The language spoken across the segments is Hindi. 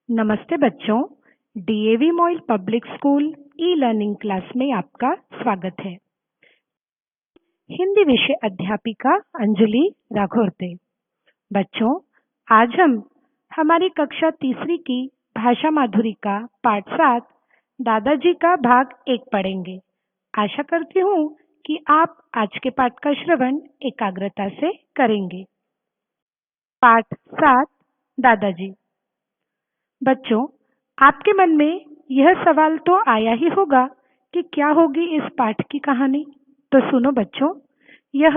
नमस्ते बच्चों, DAV MOIL public school e learning class में आपका स्वागत है। हिंदी विषय अध्यापिका अंजलि राघोरते। बच्चों, आज हम हमारी कक्षा तीसरी की भाषा माधुरी का पाठ 7 दादाजी का भाग 1 पढ़ेंगे। आशा करती हूँ कि आप आज के पाठ का श्रवण एकाग्रता से करेंगे। पाठ 7 दादाजी। बच्चों, आपके मन में यह सवाल तो आया ही होगा कि क्या होगी इस पाठ की कहानी। तो सुनो बच्चों, यह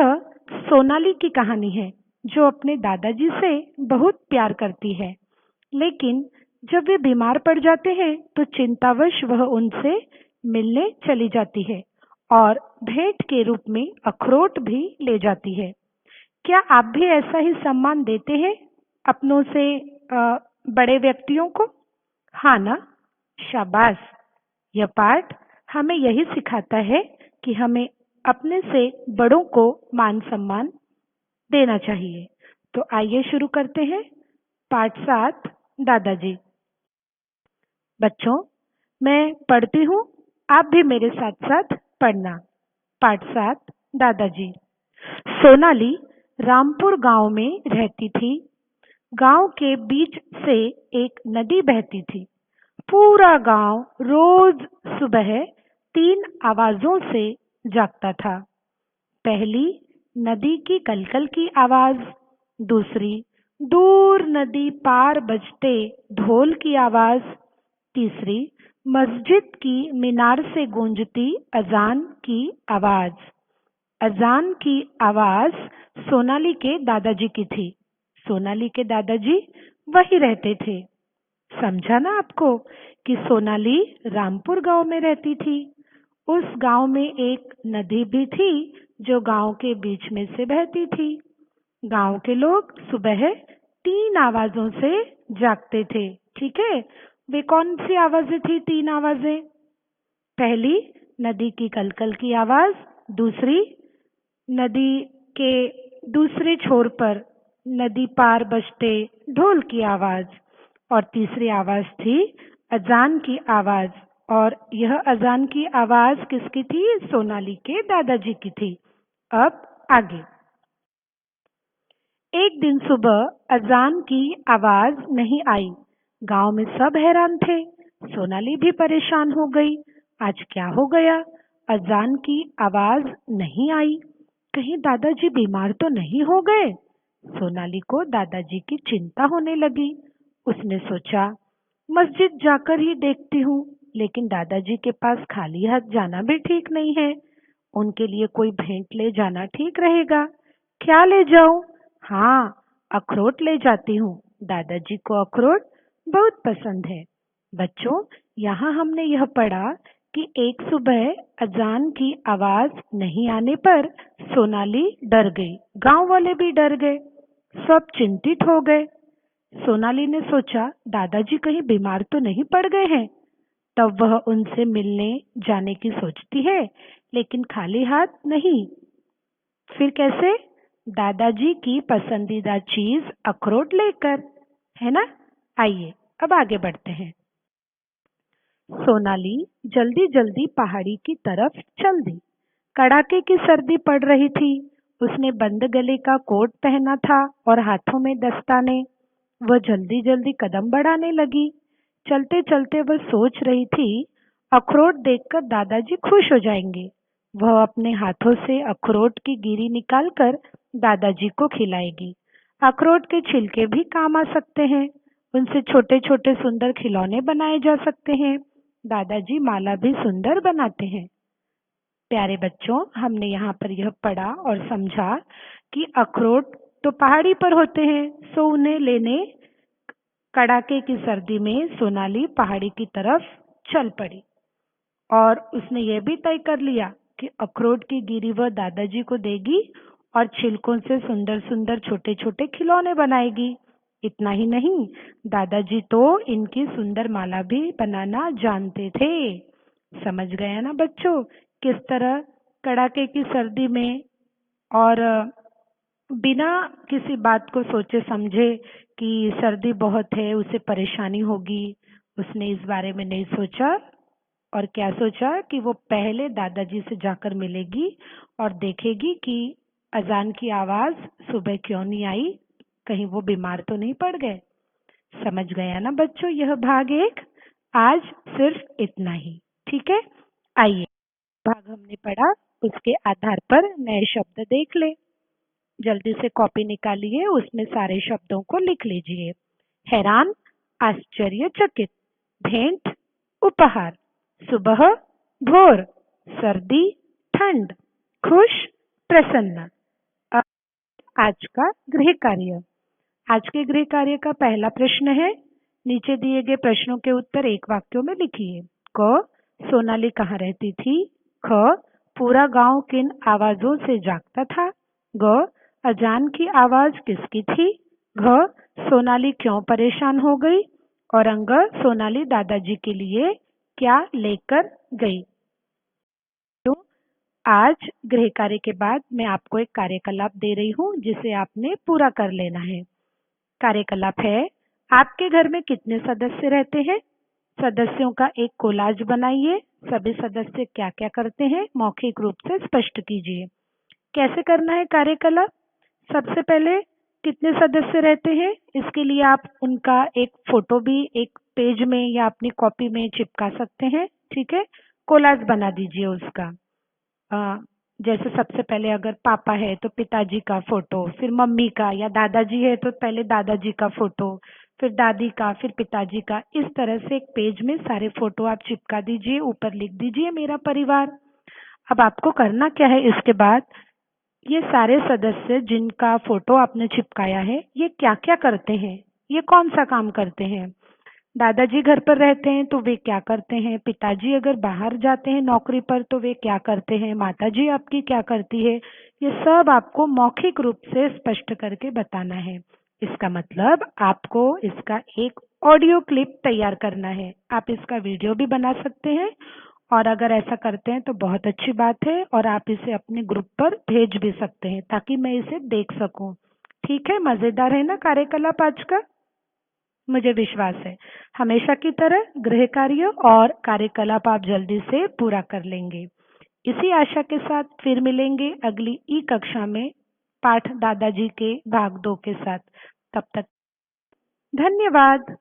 सोनाली की कहानी है जो अपने दादाजी से बहुत प्यार करती है, लेकिन जब वे बीमार पड़ जाते हैं तो चिंतावश वह उनसे मिलने चली जाती है और भेंट के रूप में अखरोट भी ले जाती है। क्या आप भी ऐसा ही सम्मान देते हैं अपनों से बड़े व्यक्तियों को? हाँ ना? शाबाश। यह पाठ हमें यही सिखाता है कि हमें अपने से बड़ों को मान सम्मान देना चाहिए। तो आइए शुरू करते हैं पाठ 7 दादाजी। बच्चों, मैं पढ़ती हूँ, आप भी मेरे साथ साथ पढ़ना। पाठ 7 दादाजी। सोनाली रामपुर गांव में रहती थी। गांव के बीच से एक नदी बहती थी। पूरा गांव रोज सुबह 3 आवाजों से जागता था। पहली, नदी की कलकल की आवाज। दूसरी, दूर नदी पार बजते ढोल की आवाज। तीसरी, मस्जिद की मीनार से गूंजती अजान की आवाज। अजान की आवाज सोनाली के दादाजी की थी। सोनाली के दादाजी वहीं रहते थे। समझा ना आपको कि सोनाली रामपुर गांव में रहती थी। उस गांव में एक नदी भी थी जो गांव के बीच में से बहती थी। गांव के लोग सुबह 3 आवाजों से जागते थे। ठीक है, वे कौन सी आवाजें थी? 3 आवाजें। पहली, नदी की कलकल की आवाज। दूसरी, नदी के दूसरे छोर पर नदी पार बजते ढोल की आवाज। और तीसरी आवाज थी अजान की आवाज। और यह अजान की आवाज किसकी थी? सोनाली के दादाजी की थी। अब आगे। एक दिन सुबह अजान की आवाज नहीं आई। गांव में सब हैरान थे। सोनाली भी परेशान हो गई। आज क्या हो गया? अजान की आवाज नहीं आई। कहीं दादाजी बीमार तो नहीं हो गए? सोनाली को दादाजी की चिंता होने लगी। उसने सोचा, मस्जिद जाकर ही देखती हूँ, लेकिन दादाजी के पास खाली हाथ जाना भी ठीक नहीं है। उनके लिए कोई भेंट ले जाना ठीक रहेगा। क्या ले जाऊं? हाँ, अखरोट ले जाती हूँ। दादाजी को अखरोट बहुत पसंद है। बच्चों, यहाँ हमने यह पढ़ा कि एक सुबह अजान की आवाज नहीं आने पर सोनाली डर गई। गांव वाले भी डर गए। सब चिंतित हो गए। सोनाली ने सोचा, दादाजी कहीं बीमार तो नहीं पड़ गए हैं। तब वह उनसे मिलने जाने की सोचती है, लेकिन खाली हाथ नहीं। फिर कैसे? दादाजी की पसंदीदा चीज अखरोट लेकर, है ना? आइए अब आगे बढ़ते हैं। सोनाली जल्दी जल्दी पहाड़ी की तरफ चल दी। कड़ाके की सर्दी पड़ रही थी। उसने बंद गले का कोट पहना था और हाथों में दस्ताने। वह जल्दी जल्दी कदम बढ़ाने लगी। चलते चलते वह सोच रही थी, अखरोट देखकर दादाजी खुश हो जाएंगे। वह अपने हाथों से अखरोट की गिरी निकालकर दादाजी को खिलाएगी। अखरोट के छिलके भी काम आ सकते हैं। उनसे छोटे छोटे सुंदर खिलौने बनाए जा सकते हैं। दादाजी माला भी सुंदर बनाते हैं। प्यारे बच्चों, हमने यहाँ पर यह पढ़ा और समझा कि अखरोट तो पहाड़ी पर होते हैं, सो उन्हें लेने कड़ाके की सर्दी में सोनाली पहाड़ी की तरफ चल पड़ी। और उसने यह भी तय कर लिया कि अखरोट की गिरी वह दादाजी को देगी और छिलकों से सुंदर सुंदर छोटे छोटे खिलौने बनाएगी। इतना ही नहीं, दादाजी तो इनकी सुंदर माला भी बनाना जानते थे। समझ गया ना बच्चों, किस तरह कड़ाके की सर्दी में और बिना किसी बात को सोचे समझे कि सर्दी बहुत है, उसे परेशानी होगी, उसने इस बारे में नहीं सोचा। और क्या सोचा कि वो पहले दादाजी से जाकर मिलेगी और देखेगी कि अजान की आवाज सुबह क्यों नहीं आई, कहीं वो बीमार तो नहीं पड़ गए। समझ गया ना बच्चों यह भाग एक। आज सिर्फ इतना ही। ठीक है, आइए भाग हमने पढ़ा उसके आधार पर नए शब्द देख ले। जल्दी से कॉपी निकालिए, उसमें सारे शब्दों को लिख लीजिए। हैरान, आश्चर्यचकित, भेंट, उपहार, सुबह, भोर, सर्दी, ठंड, खुश, प्रसन्न। अब आज का गृह कार्य। आज के गृह कार्य का पहला प्रश्न है, नीचे दिए गए प्रश्नों के उत्तर एक वाक्यों में लिखिए। क, सोनाली कहाँ रहती थी? ख, पूरा गांव किन आवाजों से जागता था? ग, अजान की आवाज किसकी थी? घ, सोनाली क्यों परेशान हो गई? और अंग, सोनाली दादाजी के लिए क्या लेकर गई? तो आज गृह कार्य के बाद मैं आपको एक कार्यकलाप दे रही हूँ जिसे आपने पूरा कर लेना है। कार्यकलाप है, आपके घर में कितने सदस्य रहते हैं? सदस्यों का एक कोलाज बनाइए। सभी सदस्य क्या क्या करते हैं मौखिक रूप से स्पष्ट कीजिए। कैसे करना है कार्यकलाप? सबसे पहले कितने सदस्य रहते हैं इसके लिए आप उनका एक फोटो भी एक पेज में या अपनी कॉपी में चिपका सकते हैं। ठीक है, कोलाज बना दीजिए उसका। अ, जैसे सबसे पहले अगर पापा है तो पिताजी का फोटो, फिर मम्मी का, या दादाजी है तो पहले दादाजी का फोटो, फिर दादी का, फिर पिताजी का। इस तरह से एक पेज में सारे फोटो आप चिपका दीजिए, ऊपर लिख दीजिए मेरा परिवार। अब आपको करना क्या है इसके बाद, ये सारे सदस्य जिनका फोटो आपने चिपकाया है ये क्या क्या करते हैं, ये कौन सा काम करते हैं? दादाजी घर पर रहते हैं तो वे क्या करते हैं? पिताजी अगर बाहर जाते हैं नौकरी पर तो वे क्या करते हैं? माताजी आपकी क्या करती है? ये सब आपको मौखिक रूप से स्पष्ट करके बताना है। इसका मतलब आपको इसका एक ऑडियो क्लिप तैयार करना है। आप इसका वीडियो भी बना सकते हैं और अगर ऐसा करते हैं तो बहुत अच्छी बात है, और आप इसे अपने ग्रुप पर भेज भी सकते हैं ताकि मैं इसे देख सकूं। ठीक है, मजेदार है ना कार्यकलाप आज का? मुझे विश्वास है हमेशा की तरह गृह कार्य और कार्यकलाप आप जल्दी से पूरा कर लेंगे। इसी आशा के साथ फिर मिलेंगे अगली ई कक्षा में पाठ दादाजी के भाग 2 के साथ। तब तक धन्यवाद।